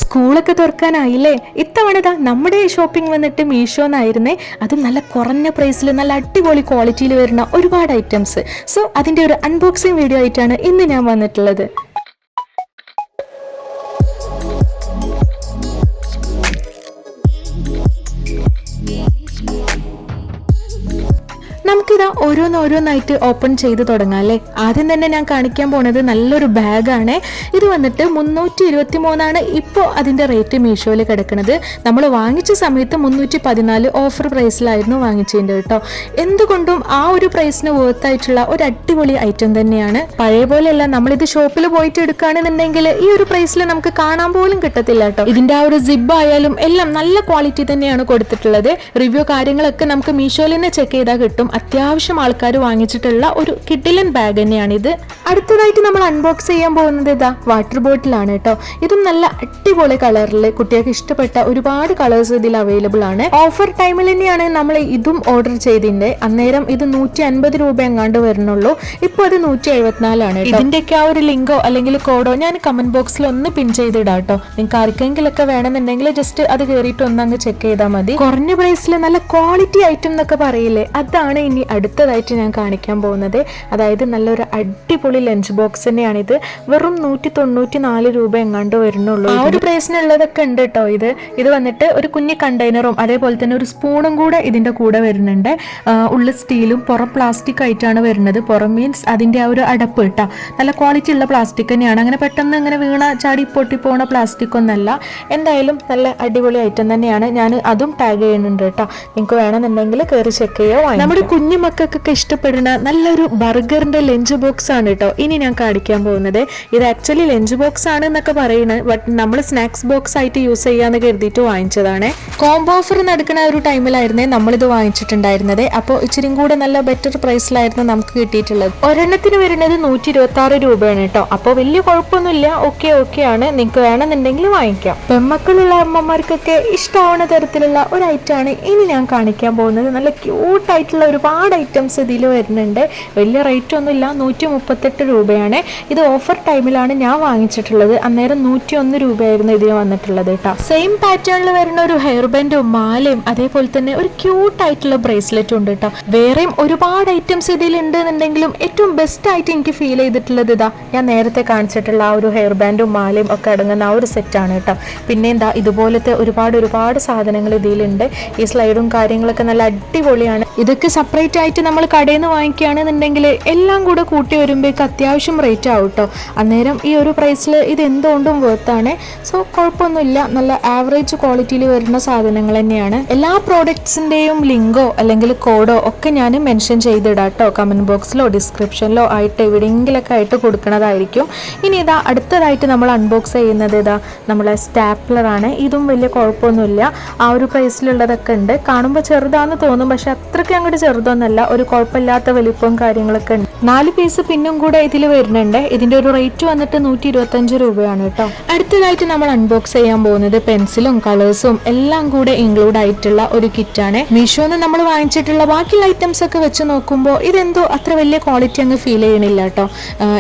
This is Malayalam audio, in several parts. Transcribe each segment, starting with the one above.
സ്കൂളൊക്കെ തുറക്കാനായില്ലേ? ഇത്തവണ നമ്മുടെ ഷോപ്പിംഗ് വന്നിട്ട് മീഷോന്നായിരുന്നേ. അതും നല്ല കുറഞ്ഞ പ്രൈസിൽ നല്ല അടിപൊളി ക്വാളിറ്റിയിൽ വരുന്ന ഒരുപാട് ഐറ്റംസ്. സോ അതിൻ്റെ ഒരു അൺബോക്സിങ് വീഡിയോ ആയിട്ടാണ് ഇന്ന് ഞാൻ വന്നിട്ടുള്ളത്. നമുക്കിതാ ഓരോന്നോരോന്നായിട്ട് ഓപ്പൺ ചെയ്ത് തുടങ്ങാം അല്ലേ. ആദ്യം തന്നെ ഞാൻ കാണിക്കാൻ പോണത് നല്ലൊരു ബാഗാണ്. ഇത് വന്നിട്ട് 323 ഇപ്പോൾ അതിൻ്റെ റേറ്റ് മീഷോയിൽ കിടക്കുന്നത്. നമ്മൾ വാങ്ങിച്ച സമയത്ത് 314 ഓഫർ പ്രൈസിലായിരുന്നു വാങ്ങിച്ചതിൻ്റെ കേട്ടോ. എന്തുകൊണ്ടും ആ ഒരു പ്രൈസിന് വേർത്തായിട്ടുള്ള ഒരു അടിപൊളി ഐറ്റം തന്നെയാണ്. പഴയ പോലെയല്ല, നമ്മളിത് ഷോപ്പിൽ പോയിട്ട് എടുക്കുകയാണെന്നുണ്ടെങ്കിൽ ഈ ഒരു പ്രൈസിൽ നമുക്ക് കാണാൻ പോലും കിട്ടത്തില്ല കേട്ടോ. ഇതിൻ്റെ ആ ഒരു സിബ് ആയാലും എല്ലാം നല്ല ക്വാളിറ്റി തന്നെയാണ് കൊടുത്തിട്ടുള്ളത്. റിവ്യൂ കാര്യങ്ങളൊക്കെ നമുക്ക് മീഷോയിൽ തന്നെ ചെക്ക് ചെയ്താൽ കിട്ടും. അത്യാവശ്യം ആൾക്കാർ വാങ്ങിച്ചിട്ടുള്ള ഒരു കിഡിലൻ ബാഗ് തന്നെയാണിത്. അടുത്തതായിട്ട് നമ്മൾ അൺബോക്സ് ചെയ്യാൻ പോകുന്നത് ഇതാ വാട്ടർ ബോട്ടിലാണ് കേട്ടോ. ഇതും നല്ല അടിപൊളി കളറിൽ കുട്ടികൾക്ക് ഇഷ്ടപ്പെട്ട ഒരുപാട് കളേഴ്സ് ഇതിൽ അവൈലബിൾ ആണ്. ഓഫർ ടൈമിൽ തന്നെയാണ് നമ്മൾ ഇതും ഓർഡർ ചെയ്തിട്ടുണ്ട്. അന്നേരം ഇത് 150 രൂപ എങ്ങാണ്ട് വരുന്നുള്ളൂ. ഇപ്പോൾ അത് 174 ഇതിന്റെയൊക്കെ ആ ഒരു ലിങ്കോ അല്ലെങ്കിൽ കോഡോ ഞാൻ കമന്റ് ബോക്സിൽ ഒന്ന് പിൻ ചെയ്തിടാം കേട്ടോ. നിങ്ങൾക്ക് ആർക്കെങ്കിലൊക്കെ വേണമെന്നുണ്ടെങ്കിൽ ജസ്റ്റ് അത് കയറിയിട്ട് ഒന്നങ്ങ് ചെക്ക് ചെയ്താൽ മതി. കുറഞ്ഞ പ്രൈസിൽ നല്ല ക്വാളിറ്റി ഐറ്റം എന്നൊക്കെ പറയില്ലേ, അതാണ് ഇനി അടുത്തതായിട്ട് ഞാൻ കാണിക്കാൻ പോകുന്നത്. അതായത് നല്ലൊരു അടിപൊളി ലഞ്ച് ബോക്സ് തന്നെയാണിത്. വെറും 194 രൂപ എങ്ങാണ്ട് വരുന്നുള്ളൂ. ആ ഒരു പ്രൈസിനുള്ളതൊക്കെ ഉണ്ട് കേട്ടോ. ഇത് വന്നിട്ട് ഒരു കുഞ്ഞു കണ്ടെയ്നറും അതേപോലെ തന്നെ ഒരു സ്പൂണും കൂടെ ഇതിന്റെ കൂടെ വരുന്നുണ്ട്. ഉള്ളിൽ സ്റ്റീലും പുറം പ്ലാസ്റ്റിക് ആയിട്ടാണ് വരുന്നത്. പുറം മീൻസ് അതിന്റെ ആ ഒരു അടപ്പ് കേട്ടോ. നല്ല ക്വാളിറ്റി ഉള്ള പ്ലാസ്റ്റിക് തന്നെയാണ്. അങ്ങനെ പെട്ടെന്ന് ഇങ്ങനെ വീണ ചാടി പൊട്ടിപ്പോണ പ്ലാസ്റ്റിക് ഒന്നല്ല. എന്തായാലും നല്ല അടിപൊളി ഐറ്റം തന്നെയാണ്. ഞാൻ അതും ടാഗ് ചെയ്യുന്നുണ്ട് കേട്ടോ. നിങ്ങൾക്ക് വേണമെന്നുണ്ടെങ്കിൽ കയറി ചെക്ക് ചെയ്യോ. നമ്മുടെ കുഞ്ഞു മക്കൾക്കൊക്കെ ഇഷ്ടപ്പെടുന്ന നല്ലൊരു ബർഗറിന്റെ ലഞ്ച് ബോക്സ് ആണ് കേട്ടോ ഇനി ഞാൻ കാണിക്കാൻ പോകുന്നത്. ഇത് ആക്ച്വലി ലഞ്ച് ബോക്സ് ആണ് എന്നൊക്കെ പറയുന്നത്, ബട്ട് നമ്മൾ സ്നാക്സ് ബോക്സ് ആയിട്ട് യൂസ് ചെയ്യാന്ന് കരുതിയിട്ട് വാങ്ങിച്ചതാണ്. കോംബോ ഓഫർ നടക്കുന്ന ഒരു ടൈമിലായിരുന്നേ നമ്മളിത് വാങ്ങിച്ചിട്ടുണ്ടായിരുന്നത്. അപ്പോൾ ഇച്ചിരി കൂടെ നല്ല ബെറ്റർ പ്രൈസിലായിരുന്നു നമുക്ക് കിട്ടിയിട്ടുള്ളത്. ഒരെണ്ണത്തിന് വരുന്നത് 126 രൂപയാണ് കേട്ടോ. അപ്പോൾ വലിയ കുഴപ്പമൊന്നുമില്ല, ഓക്കെ ആണ്. നിങ്ങൾക്ക് വേണമെന്നുണ്ടെങ്കിൽ വാങ്ങിക്കാം. പെൺമക്കളുള്ള അമ്മമാർക്കൊക്കെ ഇഷ്ടമാവുന്ന തരത്തിലുള്ള ഒരു ഐറ്റമാണ് ഇനി ഞാൻ കാണിക്കാൻ പോകുന്നത്. നല്ല ക്യൂട്ടായിട്ടുള്ള ഒരുപാട് ഐറ്റംസ് ഇതിൽ വരുന്നുണ്ട്. വലിയ റേറ്റ് ഒന്നുമില്ല, 138 രൂപയാണ്. ഇത് ഓഫർ ടൈമിലാണ് ഞാൻ വാങ്ങിച്ചിട്ടുള്ളത്. അന്നേരം 101 രൂപയായിരുന്നു ഇതിന് വന്നിട്ടുള്ളത് കേട്ടോ. സെയിം പാറ്റേണിൽ വരുന്ന ഒരു ഹെയർ ബാൻഡും മാലയും അതേപോലെ തന്നെ ഒരു ക്യൂട്ടായിട്ടുള്ള ബ്രേസ്ലെറ്റും ഉണ്ട് കേട്ടോ. വേറെയും ഒരുപാട് ഐറ്റംസ് ഇതിലുണ്ട് എന്നുണ്ടെങ്കിലും ഏറ്റവും ബെസ്റ്റ് ആയിട്ട് എനിക്ക് ഫീൽ ചെയ്തിട്ടുള്ളത് ഇതാ ഞാൻ നേരത്തെ കാണിച്ചിട്ടുള്ള ആ ഒരു ഹെയർ ബാൻഡും മാലയും ഒക്കെ അടങ്ങുന്ന ആ ഒരു സെറ്റാണ് കേട്ടോ. പിന്നെ എന്താ ഇതുപോലത്തെ ഒരുപാട് സാധനങ്ങൾ ഇതിലുണ്ട്. ഈ സ്ലൈഡും കാര്യങ്ങളൊക്കെ നല്ല അടിപൊളിയാണ്. ഇതൊക്കെ സെപ്പറേറ്റ് ആയിട്ട് നമ്മൾ കടയിൽ നിന്ന് വാങ്ങിക്കുകയാണെന്നുണ്ടെങ്കിൽ എല്ലാം കൂടെ കൂട്ടി വരുമ്പോഴേക്ക് അത്യാവശ്യം റേറ്റ് ആവും കേട്ടോ. അന്നേരം ഈ ഒരു പ്രൈസിൽ ഇത് എന്തുകൊണ്ടും വേർത്താണ്. സോ കുഴപ്പമൊന്നുമില്ല, നല്ല ആവറേജ് ക്വാളിറ്റിയിൽ വരുന്ന സാധനങ്ങൾ തന്നെയാണ്. എല്ലാ പ്രോഡക്ട്സിൻ്റെയും ലിങ്കോ അല്ലെങ്കിൽ കോഡോ ഒക്കെ ഞാൻ മെൻഷൻ ചെയ്തിടാം കേട്ടോ. കമൻറ്റ് ബോക്സിലോ ഡിസ്ക്രിപ്ഷനിലോ ആയിട്ട് എവിടെയെങ്കിലൊക്കെ ആയിട്ട് കൊടുക്കുന്നതായിരിക്കും. ഇനി ഇതാ അടുത്തതായിട്ട് നമ്മൾ അൺബോക്സ് ചെയ്യുന്നത് ഇതാ നമ്മളെ സ്റ്റാപ്ലറാണ്. ഇതും വലിയ കുഴപ്പമൊന്നുമില്ല, ആ ഒരു പ്രൈസിലുള്ളതൊക്കെ ഉണ്ട്. കാണുമ്പോൾ ചെറുതാണെന്ന് തോന്നും, പക്ഷെ അത്രയ്ക്ക് അങ്ങോട്ട് ചെറുതൊന്നല്ല, ഒരു കുഴപ്പമില്ലാത്ത വലിപ്പവും കാര്യങ്ങളൊക്കെ ഉണ്ട്. 4 പീസ് പിന്നും കൂടെ ഇതിൽ വരുന്നുണ്ട്. ഇതിന്റെ ഒരു റേറ്റ് വന്നിട്ട് 125 രൂപയാണ് കേട്ടോ. അടുത്തതായിട്ട് നമ്മൾ അൺബോക്സ് ചെയ്യാൻ പോകുന്നത് പെൻസിലും കളേഴ്സും എല്ലാം കൂടെ ഇൻക്ലൂഡ് ആയിട്ടുള്ള ഒരു കിറ്റാണ്. മീഷോന്ന് നമ്മൾ വാങ്ങിച്ചിട്ടുള്ള ബാക്കിയുള്ള ഐറ്റംസ് ഒക്കെ വെച്ച് നോക്കുമ്പോൾ ഇതെന്തോ അത്ര വലിയ ക്വാളിറ്റി അങ്ങ് ഫീൽ ചെയ്യണില്ല കേട്ടോ.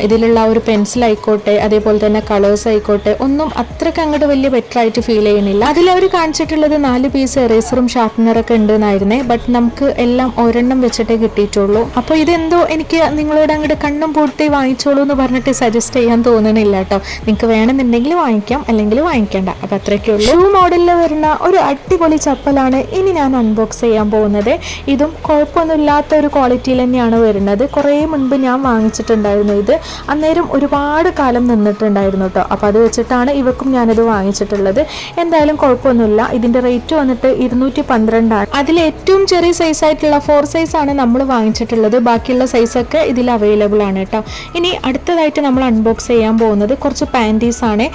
ഇതിലുള്ള ഒരു പെൻസിൽ ആയിക്കോട്ടെ അതേപോലെ തന്നെ കളേഴ്സ് ആയിക്കോട്ടെ ഒന്നും അത്രയ്ക്ക് അങ്ങോട്ട് വലിയ ബെറ്റർ ആയിട്ട് ഫീൽ ചെയ്യണില്ല. അതിലവർ കാണിച്ചിട്ടുള്ളത് 4 പീസ് എറേസറും ഷാർപ്പനറൊക്കെ ഉണ്ടെന്നായിരുന്നേ. ബട്ട് നമുക്ക് എല്ലാം ഒരെണ്ണം വെച്ചിട്ടേ കിട്ടിയിട്ടുള്ളൂ. അപ്പോൾ ഇതെന്തോ എനിക്ക് നിങ്ങളോട് അങ്ങോട്ട് കണ്ണും പൂട്ടി വാങ്ങിച്ചോളൂ എന്ന് പറഞ്ഞിട്ട് സജസ്റ്റ് ചെയ്യാൻ തോന്നണില്ല കേട്ടോ. നിങ്ങൾക്ക് വേണമെന്നുണ്ടെങ്കിൽ വാങ്ങിക്കാം, അല്ലെങ്കിൽ വാങ്ങിക്കേണ്ട. അപ്പം അത്രയൊക്കെ ഉള്ളൂ. ഷൂ മോഡലിൽ വരുന്ന ഒരു അടിപൊളി ചപ്പലാണ് ഇനി ഞാൻ അൺബോക്സ് ചെയ്യാൻ പോകുന്നത്. ഇതും കുഴപ്പമൊന്നുമില്ലാത്ത ഒരു ക്വാളിറ്റിയിൽ തന്നെയാണ് വരുന്നത്. കുറേ മുൻപ് ഞാൻ വാങ്ങിച്ചിട്ടുണ്ടായിരുന്നു ഇത്. അന്നേരം ഒരുപാട് കാലം നിന്നിട്ടുണ്ടായിരുന്നു കേട്ടോ. അപ്പോൾ അത് വെച്ചിട്ടാണ് ഇവക്കും ഞാനിത് വാങ്ങിച്ചിട്ടുള്ളത്. എന്തായാലും കുഴപ്പമൊന്നുമില്ല. ഇതിൻ്റെ റേറ്റ് വന്നിട്ട് 212 ആണ്. അതിൽ ഏറ്റവും ചെറിയ സൈസ് ആയിട്ടുള്ള 4 സൈസ് ആണ് നമ്മൾ വാങ്ങിച്ചിട്ടുള്ളത്. ബാക്കിയുള്ള സൈസൊക്കെ ഇതിൽ അവൈലബിൾ ആണ് കേട്ടോ. ഇനി അടുത്തതായിട്ട് നമ്മൾ അൺബോക്സ് ചെയ്യാൻ പോകുന്നത് കുറച്ച് പാൻറ്റീസ് ആണ്.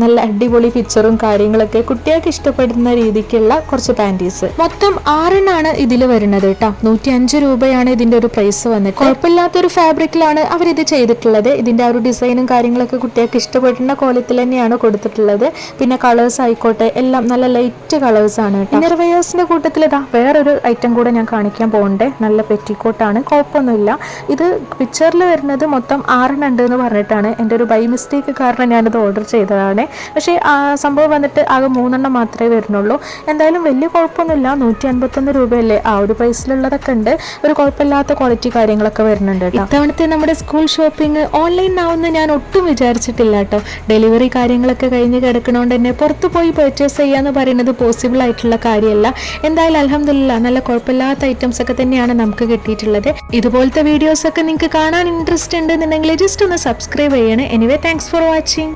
നല്ല അടിപൊളി പിക്ചറും കാര്യങ്ങളൊക്കെ കുട്ടികൾക്ക് ഇഷ്ടപ്പെടുന്ന രീതിക്കുള്ള കുറച്ച് പാൻറ്റീസ്. മൊത്തം 6 എണ്ണമാണ് ഇതിൽ വരുന്നത് കേട്ടോ. 105 രൂപയാണ് ഇതിന്റെ ഒരു പ്രൈസ് വന്നിട്ട്. കുഴപ്പമില്ലാത്തൊരു ഫാബ്രിക്കിലാണ് അവരിത് ചെയ്തിട്ടുള്ളത്. ഇതിന്റെ ആ ഒരു ഡിസൈനും കാര്യങ്ങളൊക്കെ കുട്ടികൾക്ക് ഇഷ്ടപ്പെടുന്ന കോലത്തിൽ തന്നെയാണ് കൊടുത്തിട്ടുള്ളത്. പിന്നെ കളേഴ്സ് ആയിക്കോട്ടെ എല്ലാം നല്ല ലൈറ്റ് കളേഴ്സ് ആണ് കേട്ടോ. ഇന്നർവെയേഴ്സിന്റെ കൂട്ടത്തിൽ ഇതാ വേറൊരു ഐറ്റം കൂടെ ഞാൻ കാണിക്കാൻ പോകുന്നുണ്ട്. നല്ല നല്ല പെറ്റിക്കോട്ടാണ്, കുഴപ്പമൊന്നുമില്ല. ഇത് പിക്ചറിൽ വരുന്നത് മൊത്തം 6 ഉണ്ട് എന്ന് പറഞ്ഞിട്ടാണ്, എൻ്റെ ഒരു ബൈ മിസ്റ്റേക്ക് കാരണം ഞാനിത് ഓർഡർ ചെയ്തതാണ്. പക്ഷേ സംഭവം വന്നിട്ട് ആകെ 3 മാത്രമേ വരുന്നുള്ളൂ. എന്തായാലും വലിയ കുഴപ്പമൊന്നുമില്ല. 151 രൂപയല്ലേ, ആ ഒരു പ്രൈസിലുള്ളതൊക്കെ ഉണ്ട്. ഒരു കുഴപ്പമില്ലാത്ത ക്വാളിറ്റി കാര്യങ്ങളൊക്കെ വരുന്നുണ്ട്. ഇത്തവണത്തെ നമ്മുടെ സ്കൂൾ ഷോപ്പിംഗ് ഓൺലൈൻ ആവുമെന്ന് ഞാൻ ഒട്ടും വിചാരിച്ചിട്ടില്ല കേട്ടോ. ഡെലിവറി കാര്യങ്ങളൊക്കെ കഴിഞ്ഞ് കിടക്കണോണ്ട് തന്നെ പുറത്ത് പോയി പർച്ചേസ് ചെയ്യാന്ന് പറയുന്നത് പോസിബിൾ ആയിട്ടുള്ള കാര്യമല്ല. എന്തായാലും അൽഹംദുലില്ലാ നല്ല കുഴപ്പമില്ലാത്ത ഐറ്റംസ് ഒക്കെ തന്നെയാണ് നമുക്ക് കിട്ടിയിട്ടുള്ളത്. ഇതുപോലത്തെ വീഡിയോസ് ഒക്കെ നിങ്ങൾക്ക് കാണാൻ ഇൻട്രസ്റ്റ് ഉണ്ടെന്നുണ്ടെങ്കിൽ ജസ്റ്റ് ഒന്ന് സബ്സ്ക്രൈബ് ചെയ്യണേ. Anyway thanks for watching.